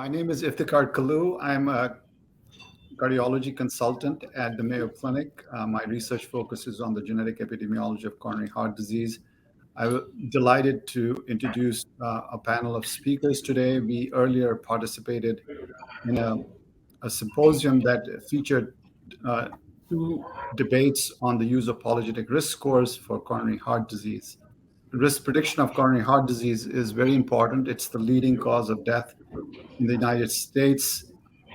My name is Iftikhar Kullo. I'm a cardiology consultant at the Mayo Clinic. My research focuses on the genetic epidemiology of coronary heart disease. I'm delighted to introduce a panel of speakers today. We earlier participated in a symposium that featured two debates on the use of polygenic risk scores for coronary heart disease. Risk prediction of coronary heart disease is very important. It's the leading cause of death in the United States.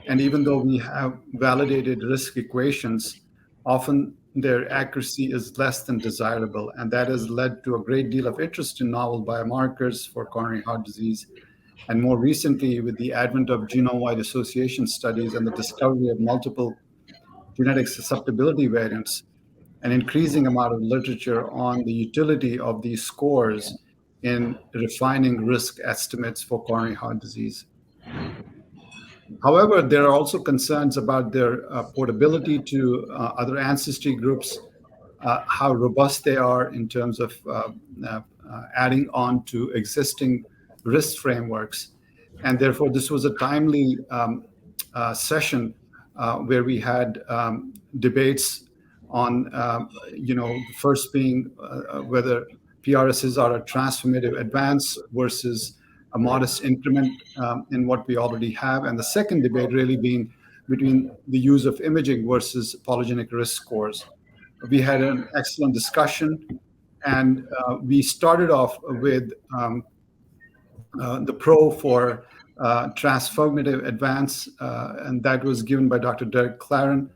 And even though we have validated risk equations, often their accuracy is less than desirable. And that has led to a great deal of interest in novel biomarkers for coronary heart disease. And more recently, with the advent of genome-wide association studies and the discovery of multiple genetic susceptibility variants, an increasing amount of literature on the utility of these scores in refining risk estimates for coronary heart disease. However, there are also concerns about their portability to other ancestry groups, how robust they are in terms of adding on to existing risk frameworks. And therefore, this was a timely session where we had debates on, first being whether PRSs are a transformative advance versus a modest increment in what we already have. And the second debate really being between the use of imaging versus polygenic risk scores. We had an excellent discussion, and we started off with the pro for transformative advance, and that was given by Dr. Derek Claren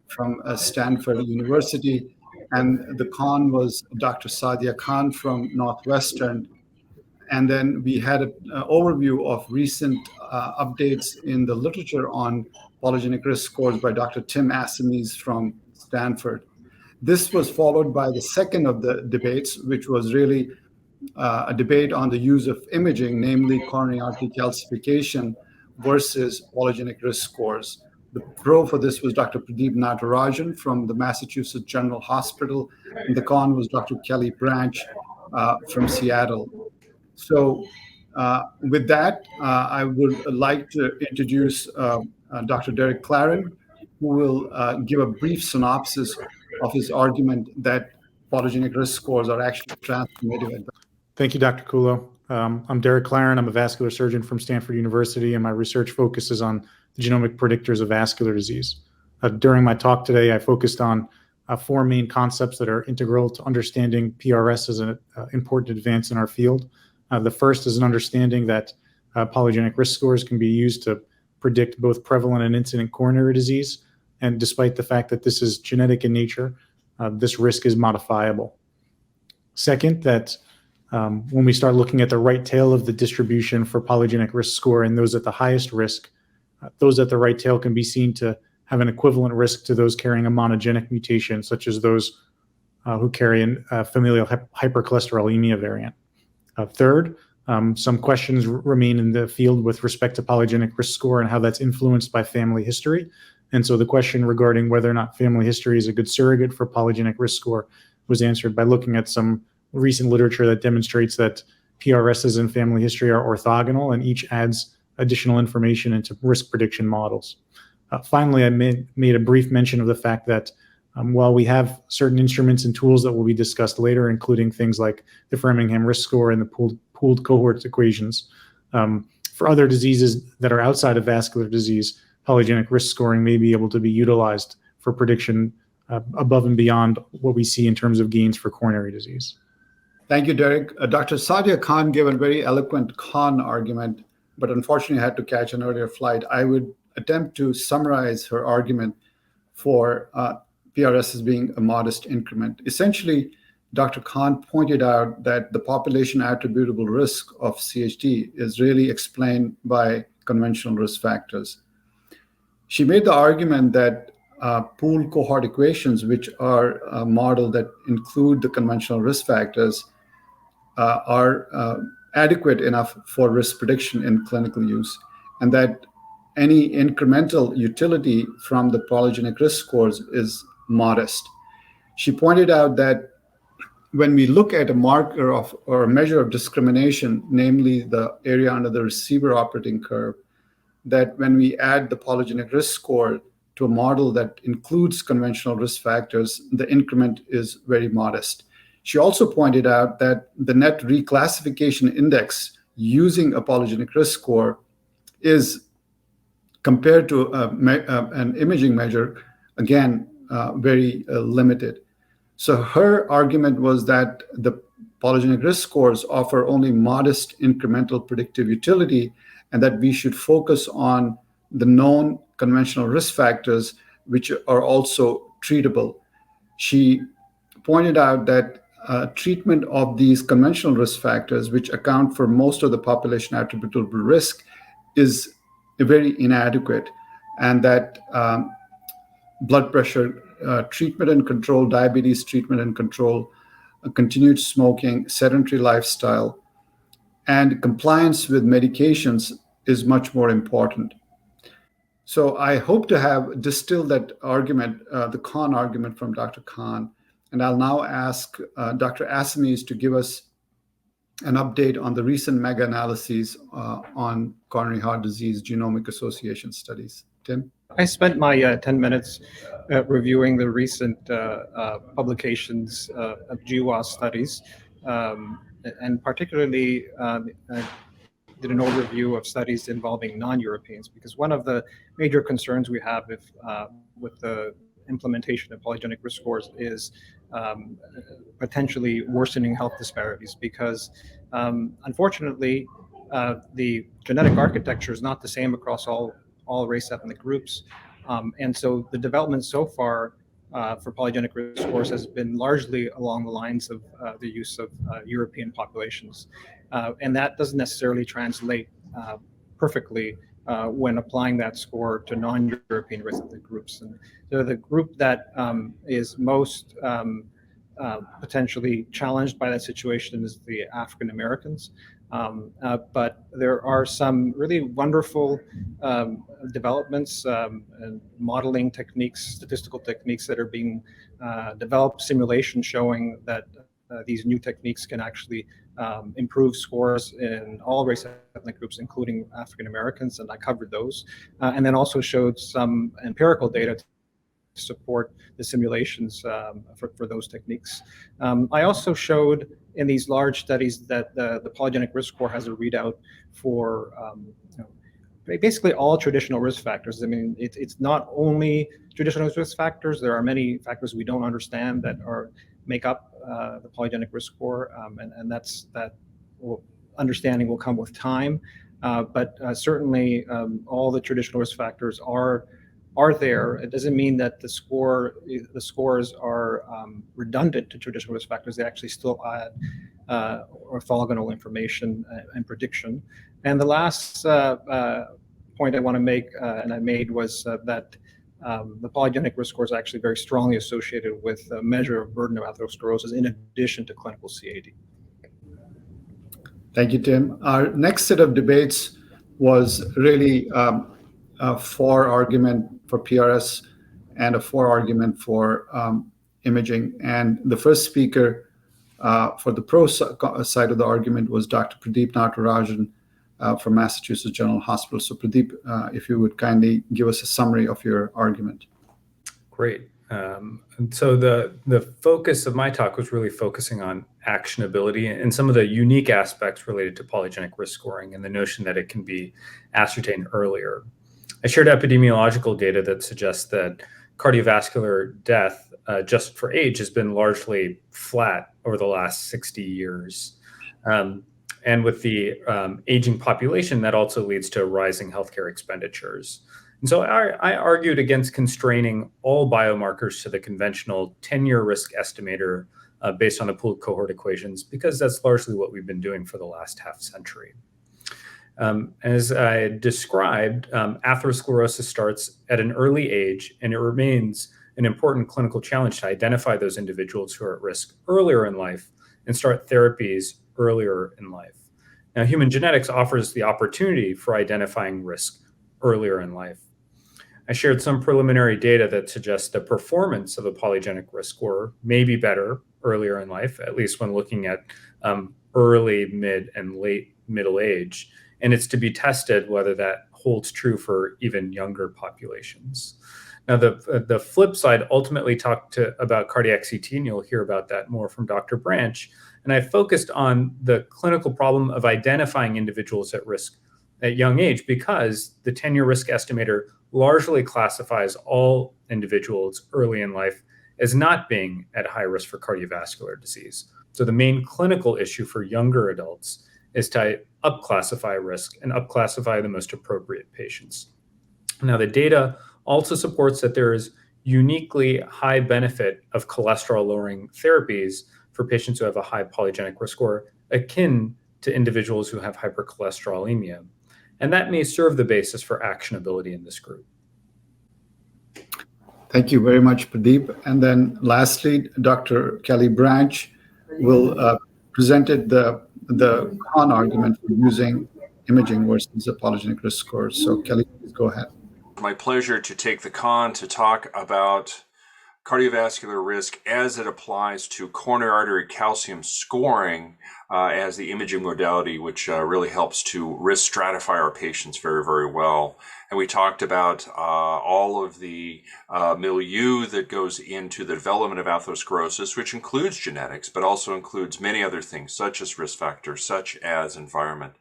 from Stanford University. And the con was Dr. Sadia Khan from Northwestern. And then we had an overview of recent updates in the literature on polygenic risk scores by Dr. Tim Assamese from Stanford. This was followed by the second of the debates, which was really a debate on the use of imaging, namely coronary artery calcification versus polygenic risk scores. The pro for this was Dr. Pradeep Narajan from the Massachusetts General Hospital, and the con was Dr. Kelley Branch from Seattle. So with that, I would like to introduce Dr. Derek Claren, who will give a brief synopsis of his argument that polygenic risk scores are actually transformative. Thank you, Dr. Kullo. I'm Derek Claren. I'm a vascular surgeon from Stanford University, and my research focuses on the genomic predictors of vascular disease. During my talk today, I focused on four main concepts that are integral to understanding PRS as an important advance in our field. The first is an understanding that polygenic risk scores can be used to predict both prevalent and incident coronary disease. And despite the fact that this is genetic in nature, this risk is modifiable. Second, that when we start looking at the right tail of the distribution for polygenic risk score and those at the highest risk, those at the right tail can be seen to have an equivalent risk to those carrying a monogenic mutation, such as those who carry a familial hypercholesterolemia variant. Third, some questions remain in the field with respect to polygenic risk score and how that's influenced by family history. And so the question regarding whether or not family history is a good surrogate for polygenic risk score was answered by looking at some recent literature that demonstrates that PRSs and family history are orthogonal, and each adds additional information into risk prediction models. Finally, I made a brief mention of the fact that while we have certain instruments and tools that will be discussed later, including things like the Framingham risk score and the pooled cohorts equations, for other diseases that are outside of vascular disease, polygenic risk scoring may be able to be utilized for prediction above and beyond what we see in terms of gains for coronary disease. Thank you, Derek. Dr. Sadia Khan gave a very eloquent con argument, but unfortunately had to catch an earlier flight. I would attempt to summarize her argument for PRS as being a modest increment. Essentially, Dr. Khan pointed out that the population attributable risk of CHD is really explained by conventional risk factors. She made the argument that pooled cohort equations, which are a model that include the conventional risk factors, are adequate enough for risk prediction in clinical use, and that any incremental utility from the polygenic risk scores is modest. She pointed out that when we look at a marker of or a measure of discrimination, namely the area under the receiver operating curve, that when we add the polygenic risk score to a model that includes conventional risk factors, the increment is very modest. She also pointed out that the net reclassification index using a polygenic risk score is, compared to an imaging measure, again, very limited. So her argument was that the polygenic risk scores offer only modest incremental predictive utility, and that we should focus on the known conventional risk factors, which are also treatable. She pointed out that treatment of these conventional risk factors, which account for most of the population attributable risk, is very inadequate, and that blood pressure treatment and control, diabetes treatment and control, continued smoking, sedentary lifestyle, and compliance with medications is much more important. So I hope to have distilled that argument, the Khan argument from Dr. Khan, and I'll now ask Dr. Assamese to give us an update on the recent mega-analyses on coronary heart disease genomic association studies. Tim? I spent my 10 minutes reviewing the recent publications of GWAS studies, and particularly did an overview of studies involving non-Europeans, because one of the major concerns we have with the implementation of polygenic risk scores is potentially worsening health disparities, because unfortunately the genetic architecture is not the same across all race ethnic groups, and so the development so far for polygenic risk scores has been largely along the lines of the use of European populations, and that doesn't necessarily translate perfectly when applying that score to non-European race ethnic groups. And so the group that is most potentially challenged by that situation is the African Americans. But there are some really wonderful developments and modeling techniques, statistical techniques that are being developed, simulations showing that these new techniques can actually improve scores in all race ethnic groups, including African Americans, and I covered those. And then also showed some empirical data to support the simulations for those techniques. I also showed in these large studies that the polygenic risk score has a readout for basically all traditional risk factors. I mean, it's not only traditional risk factors. There are many factors we don't understand that make up the polygenic risk score, and understanding will come with time. But certainly all the traditional risk factors are there. It doesn't mean that the scores are redundant to traditional risk factors. They actually still add orthogonal information and prediction. And the last point I want to make, and I made, was that the polygenic risk score is actually very strongly associated with a measure of burden of atherosclerosis in addition to clinical CAD. Thank you, Tim. Our next set of debates was really a for argument for PRS and a for argument for imaging. And the first speaker for the pro side of the argument was Dr. Pradeep Narajan from Massachusetts General Hospital. So Pradeep, if you would kindly give us a summary of your argument. Great. And so the focus of my talk was really focusing on actionability and some of the unique aspects related to polygenic risk scoring and the notion that it can be ascertained earlier. I shared epidemiological data that suggests that cardiovascular death just for age has been largely flat over the last 60 years. And with the aging population, that also leads to rising healthcare expenditures. And so I argued against constraining all biomarkers to the conventional 10-year risk estimator based on the pooled cohort equations, because that's largely what we've been doing for the last half century. As I described, atherosclerosis starts at an early age, and it remains an important clinical challenge to identify those individuals who are at risk earlier in life and start therapies earlier in life. Now, human genetics offers the opportunity for identifying risk earlier in life. I shared some preliminary data that suggests the performance of a polygenic risk score may be better earlier in life, at least when looking at early, mid, and late middle age. And it's to be tested whether that holds true for even younger populations. Now, the flip side ultimately talked about cardiac CT, and you'll hear about that more from Dr. Branch. And I focused on the clinical problem of identifying individuals at risk at young age, because the 10-year risk estimator largely classifies all individuals early in life as not being at high risk for cardiovascular disease. So the main clinical issue for younger adults is to upclassify risk and upclassify the most appropriate patients. Now, the data also supports that there is uniquely high benefit of cholesterol-lowering therapies for patients who have a high polygenic risk score, akin to individuals who have hypercholesterolemia. And that may serve the basis for actionability in this group. Thank you very much, Pradeep. And then lastly, Dr. Kelley Branch will present the con argument for using imaging versus polygenic risk scores. So Kelley, please go ahead. My pleasure to take the con to talk about cardiovascular risk as it applies to coronary artery calcium scoring as the imaging modality, which really helps to risk stratify our patients very, very well. And we talked about all of the milieu that goes into the development of atherosclerosis, which includes genetics, but also includes many other things, such as risk factors, such as environment,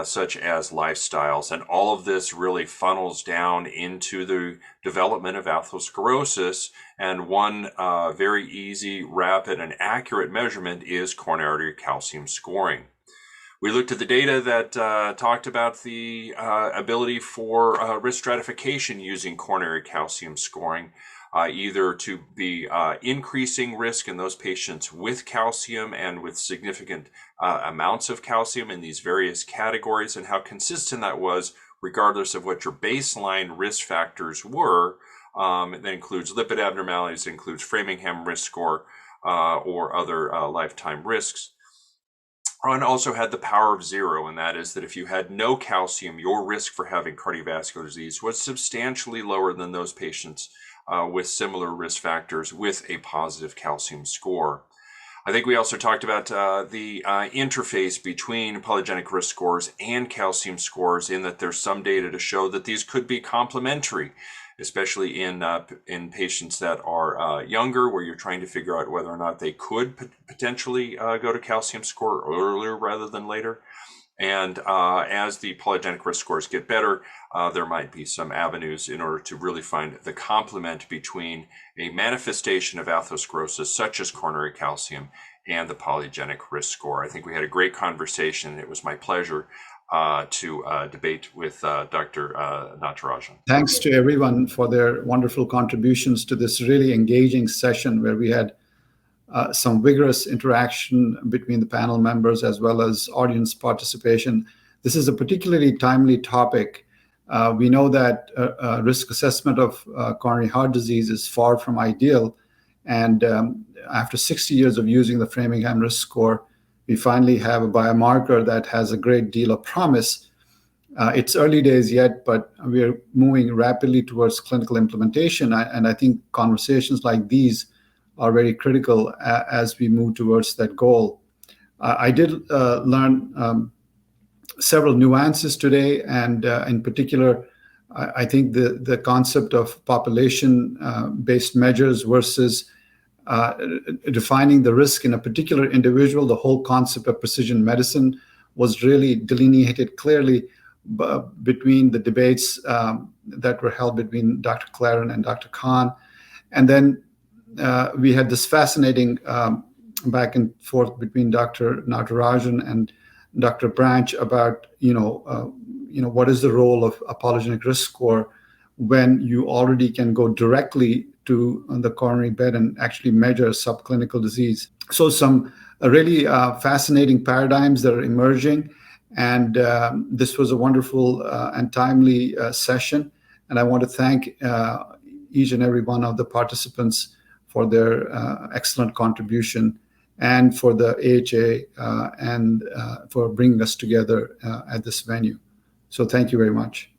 such as lifestyles. And all of this really funnels down into the development of atherosclerosis. And one very easy, rapid, and accurate measurement is coronary artery calcium scoring. We looked at the data that talked about the ability for risk stratification using coronary calcium scoring, either to be increasing risk in those patients with calcium and with significant amounts of calcium in these various categories, and how consistent that was regardless of what your baseline risk factors were. That includes lipid abnormalities, it includes Framingham risk score or other lifetime risks. And also had the power of zero, and that is that if you had no calcium, your risk for having cardiovascular disease was substantially lower than those patients with similar risk factors with a positive calcium score. I think we also talked about the interface between polygenic risk scores and calcium scores, in that there's some data to show that these could be complementary, especially in patients that are younger, where you're trying to figure out whether or not they could potentially go to calcium score earlier rather than later. And as the polygenic risk scores get better, there might be some avenues in order to really find the complement between a manifestation of atherosclerosis, such as coronary calcium, and the polygenic risk score. I think we had a great conversation. It was my pleasure to debate with Dr. Natarajan. Thanks to everyone for their wonderful contributions to this really engaging session, where we had some vigorous interaction between the panel members as well as audience participation. This is a particularly timely topic. We know that risk assessment of coronary heart disease is far from ideal. And after 60 years of using the Framingham risk score, we finally have a biomarker that has a great deal of promise. It's early days yet, but we are moving rapidly towards clinical implementation. And I think conversations like these are very critical as we move towards that goal. I did learn several nuances today, and in particular, I think the concept of population-based measures versus defining the risk in a particular individual, the whole concept of precision medicine was really delineated clearly between the debates that were held between Dr. Claren and Dr. Khan. And then we had this fascinating back and forth between Dr. Natarajan and Dr. Branch about, what is the role of a polygenic risk score when you already can go directly to the coronary bed and actually measure subclinical disease. So some really fascinating paradigms that are emerging. And this was a wonderful and timely session. And I want to thank each and every one of the participants for their excellent contribution, and for the AHA and for bringing us together at this venue. So thank you very much.